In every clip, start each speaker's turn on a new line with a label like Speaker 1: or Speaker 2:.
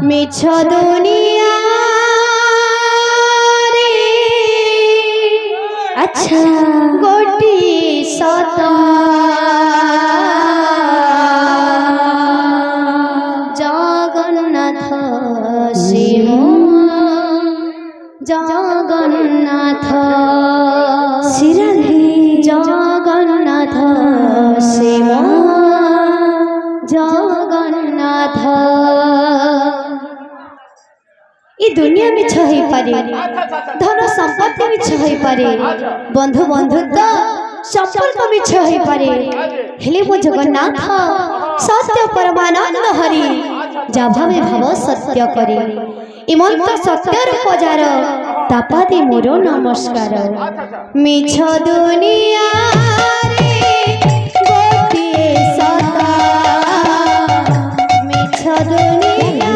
Speaker 1: মিছ দুনিয়া রে আচ্ছা গোটি সত জগন্নাথ শিব জগন্নাথ শ্রীরাধে জগন্নাথ শিব জগন্নাথ এই দুনিয়া মিছ হই পারে ধন সম্পত্তি মিছ হই পারে বন্ধু বন্ধুত্ব সম্পর্ক মিছ হই পারে হেলে মো জগন্নাথ সত্য পরমানন্দ হরি যা ভাবে ভাব সত্য করে ইমন্ত সত্যর পূজার তাপাদি মোর নমস্কার মিছ দুনিয়া রে গোটিয়ে সতা মিছ দুনিয়া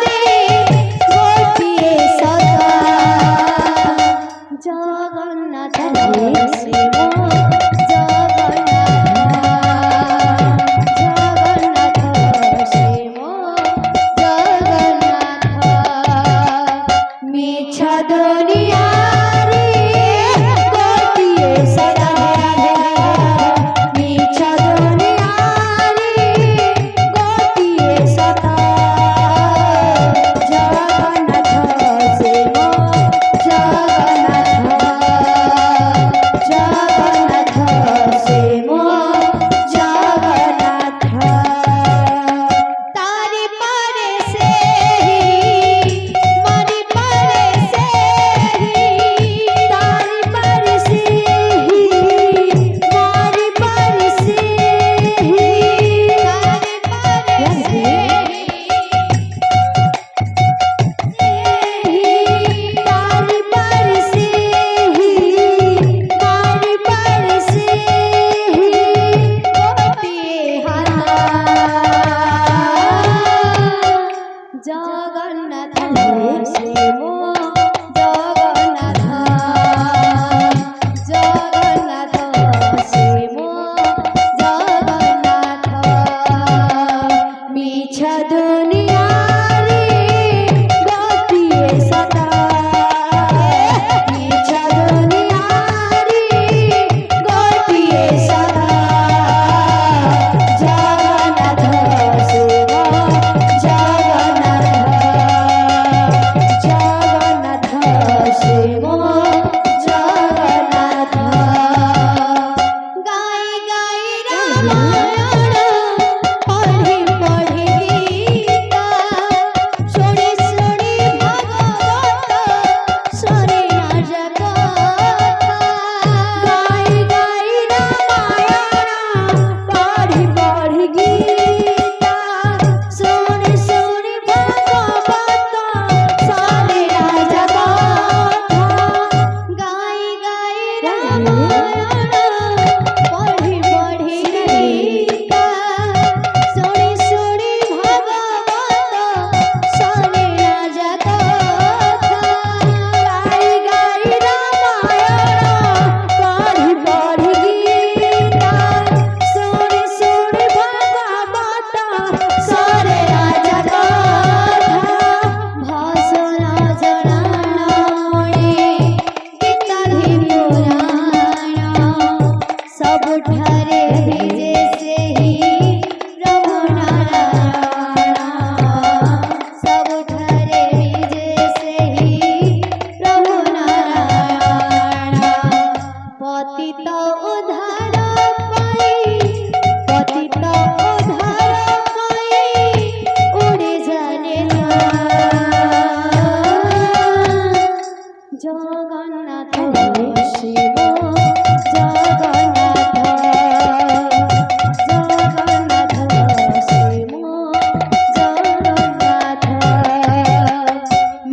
Speaker 1: রে গোটিয়ে সতা জগন্নাথ শিব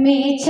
Speaker 2: মিছ